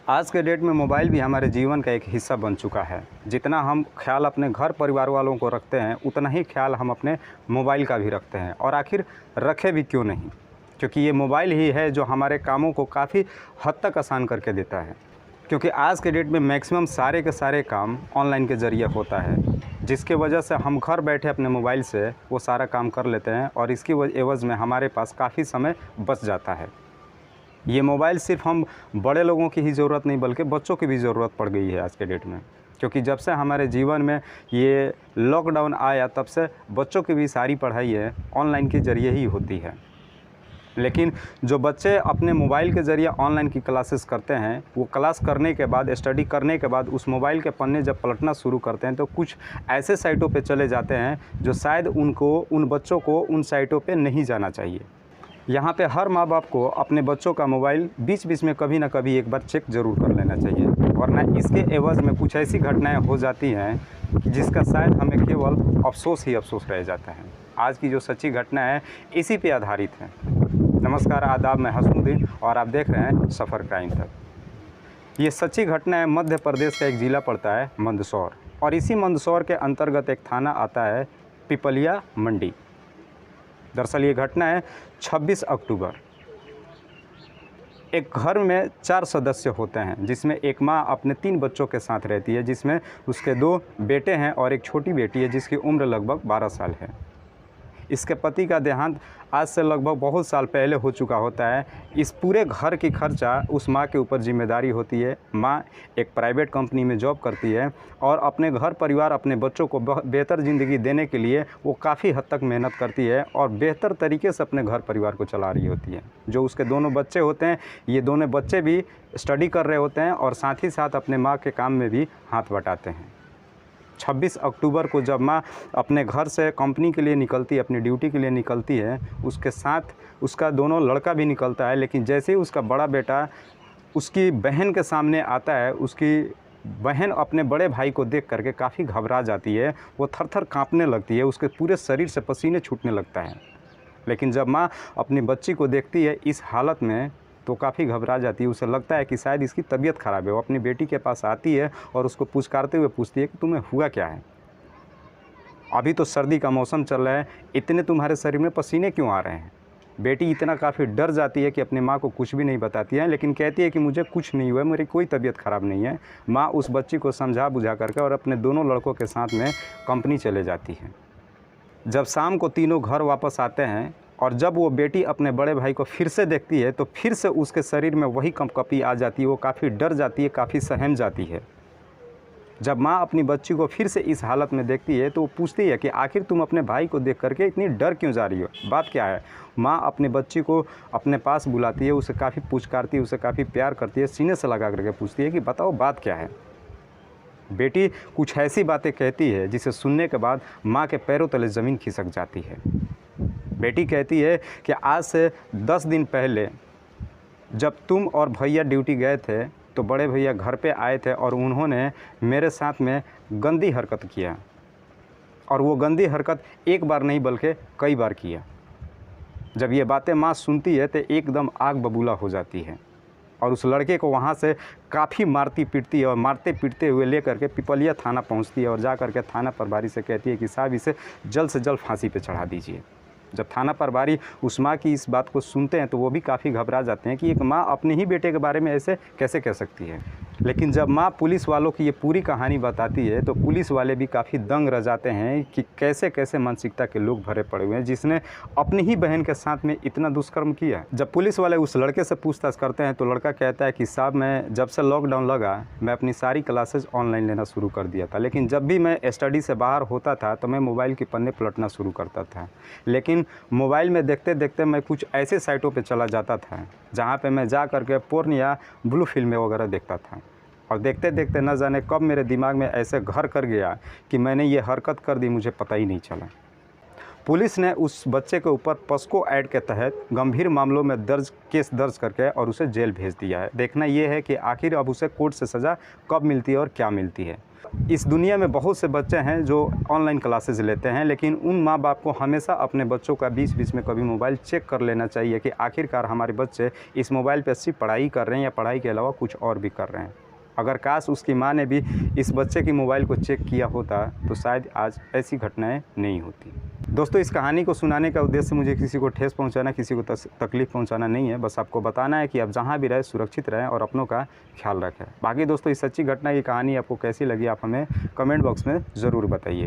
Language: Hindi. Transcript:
आज के डेट में मोबाइल भी हमारे जीवन का एक हिस्सा बन चुका है। जितना हम ख्याल अपने घर परिवार वालों को रखते हैं, उतना ही ख्याल हम अपने मोबाइल का भी रखते हैं। और आखिर रखे भी क्यों नहीं, क्योंकि ये मोबाइल ही है जो हमारे कामों को काफ़ी हद तक आसान करके देता है। क्योंकि आज के डेट में मैक्सिमम सारे के सारे काम ऑनलाइन के ज़रिए होता है, जिसके वजह से हम घर बैठे अपने मोबाइल से वो सारा काम कर लेते हैं और इसकी एवज़ में हमारे पास काफ़ी समय बच जाता है। ये मोबाइल सिर्फ हम बड़े लोगों की ही ज़रूरत नहीं, बल्कि बच्चों की भी ज़रूरत पड़ गई है आज के डेट में। क्योंकि जब से हमारे जीवन में ये लॉकडाउन आया, तब से बच्चों की भी सारी पढ़ाई है ऑनलाइन के ज़रिए ही होती है। लेकिन जो बच्चे अपने मोबाइल के ज़रिए ऑनलाइन की क्लासेस करते हैं, वो क्लास करने के बाद, स्टडी करने के बाद उस मोबाइल के पन्ने जब पलटना शुरू करते हैं, तो कुछ ऐसे साइटों पे चले जाते हैं जो शायद उन बच्चों को उन साइटों पे नहीं जाना चाहिए। यहाँ पे हर माँ बाप को अपने बच्चों का मोबाइल बीच बीच में कभी ना कभी एक बार चेक ज़रूर कर लेना चाहिए, वरना इसके एवज़ में कुछ ऐसी घटनाएं हो जाती हैं जिसका शायद हमें केवल अफसोस ही अफसोस रह जाता है। आज की जो सच्ची घटना है इसी पे आधारित है। नमस्कार, आदाब, मैं हसनुद्दीन और आप देख रहे हैं सफ़र क्राइम तक। ये सच्ची घटना है, मध्य प्रदेश का एक ज़िला पड़ता है मंदसौर, और इसी मंदसौर के अंतर्गत एक थाना आता है पिपलिया मंडी। दरअसल ये घटना है 26 अक्टूबर। एक घर में 4 सदस्य होते हैं, जिसमें एक माँ अपने 3 बच्चों के साथ रहती है, जिसमें उसके 2 बेटे हैं और एक छोटी बेटी है जिसकी उम्र लगभग 12 साल है। इसके पति का देहांत आज से लगभग बहुत साल पहले हो चुका होता है। इस पूरे घर की खर्चा उस माँ के ऊपर जिम्मेदारी होती है। माँ एक प्राइवेट कंपनी में जॉब करती है और अपने घर परिवार, अपने बच्चों को बेहतर ज़िंदगी देने के लिए वो काफ़ी हद तक मेहनत करती है और बेहतर तरीके से अपने घर परिवार को चला रही होती है। जो उसके दोनों बच्चे होते हैं, ये दोनों बच्चे भी स्टडी कर रहे होते हैं और साथ ही साथ अपने माँ के काम में भी हाथ बटाते हैं। 26 अक्टूबर को जब माँ अपने घर से कंपनी के लिए निकलती है, अपनी ड्यूटी के लिए निकलती है, उसके साथ उसका दोनों लड़का भी निकलता है। लेकिन जैसे ही उसका बड़ा बेटा उसकी बहन के सामने आता है, उसकी बहन अपने बड़े भाई को देख करके काफ़ी घबरा जाती है। वो थर-थर काँपने लगती है, उसके पूरे शरीर से पसीने छूटने लगता है। लेकिन जब माँ अपनी बच्ची को देखती है इस हालत में, तो काफ़ी घबरा जाती है। उसे लगता है कि शायद इसकी तबीयत ख़राब है। वो अपनी बेटी के पास आती है और उसको पुचकारते हुए पूछती है कि तुम्हें हुआ क्या है? अभी तो सर्दी का मौसम चल रहा है, इतने तुम्हारे शरीर में पसीने क्यों आ रहे हैं? बेटी इतना काफ़ी डर जाती है कि अपनी माँ को कुछ भी नहीं बताती है, लेकिन कहती है कि मुझे कुछ नहीं हुआ, मेरी कोई तबीयत ख़राब नहीं है। माँ उस बच्ची को समझा बुझा करके और अपने दोनों लड़कों के साथ में कंपनी चले जाती है। जब शाम को तीनों घर वापस आते हैं और जब वो बेटी अपने बड़े भाई को फिर से देखती है, तो फिर से उसके शरीर में वही कंपकपी आ जाती है। वो काफ़ी डर जाती है, काफ़ी सहम जाती है। जब माँ अपनी बच्ची को फिर से इस हालत में देखती है, तो वो पूछती है कि आखिर तुम अपने भाई को देख करके इतनी डर क्यों जा रही हो, बात क्या है? माँ अपनी बच्ची को अपने पास बुलाती है, उसे काफ़ी पुचकारती है, उसे काफ़ी प्यार करती है, सीने से लगा करके पूछती है कि बताओ बात क्या है। बेटी कुछ ऐसी बातें कहती है जिसे सुनने के बाद माँ के पैरों तले ज़मीन खिसक जाती है। बेटी कहती है कि आज से 10 दिन पहले जब तुम और भैया ड्यूटी गए थे, तो बड़े भैया घर पे आए थे और उन्होंने मेरे साथ में गंदी हरकत किया, और वो गंदी हरकत एक बार नहीं बल्कि कई बार किया। जब ये बातें माँ सुनती है तो एकदम आग बबूला हो जाती है और उस लड़के को वहाँ से काफ़ी मारती पीटती है और मारते पीटते हुए ले करके पिपलिया थाना पहुँचती है और जा करके थाना प्रभारी से कहती है कि साहब इसे जल्द से जल्द फांसी पे चढ़ा दीजिए। जब थाना प्रभारी उस माँ की इस बात को सुनते हैं, तो वो भी काफ़ी घबरा जाते हैं कि एक माँ अपने ही बेटे के बारे में ऐसे कैसे कह सकती है। लेकिन जब माँ पुलिस वालों की ये पूरी कहानी बताती है, तो पुलिस वाले भी काफ़ी दंग रह जाते हैं कि कैसे कैसे मानसिकता के लोग भरे पड़े हुए हैं जिसने अपनी ही बहन के साथ में इतना दुष्कर्म किया। जब पुलिस वाले उस लड़के से पूछताछ करते हैं, तो लड़का कहता है कि साहब मैं जब से लॉकडाउन लगा, मैं अपनी सारी क्लासेज ऑनलाइन लेना शुरू कर दिया था, लेकिन जब भी मैं स्टडी से बाहर होता था तो मैं मोबाइल के पन्ने पलटना शुरू करता था। लेकिन मोबाइल में देखते देखते मैं कुछ ऐसे साइटों पर चला जाता था जहाँ पर मैं जा करके पोर्न या ब्लू फिल्में वगैरह देखता था, और देखते देखते न जाने कब मेरे दिमाग में ऐसे घर कर गया कि मैंने ये हरकत कर दी, मुझे पता ही नहीं चला। पुलिस ने उस बच्चे के ऊपर पॉस्को एक्ट के तहत गंभीर मामलों में केस दर्ज करके और उसे जेल भेज दिया है। देखना ये है कि आखिर अब उसे कोर्ट से सज़ा कब मिलती है और क्या मिलती है। इस दुनिया में बहुत से बच्चे हैं जो ऑनलाइन क्लासेस लेते हैं, लेकिन उन माँ बाप को हमेशा अपने बच्चों का बीच बीच में कभी मोबाइल चेक कर लेना चाहिए कि आखिरकार हमारे बच्चे इस मोबाइल पर सिर्फ पढ़ाई कर रहे हैं या पढ़ाई के अलावा कुछ और भी कर रहे हैं। अगर काश उसकी माँ ने भी इस बच्चे की मोबाइल को चेक किया होता तो शायद आज ऐसी घटनाएं नहीं होती। दोस्तों, इस कहानी को सुनाने का उद्देश्य मुझे किसी को ठेस पहुंचाना, किसी को तकलीफ़ पहुंचाना नहीं है। बस आपको बताना है कि आप जहां भी रहें सुरक्षित रहें और अपनों का ख्याल रखें। बाकी दोस्तों, इस सच्ची घटना की कहानी आपको कैसी लगी आप हमें कमेंट बॉक्स में ज़रूर बताइए।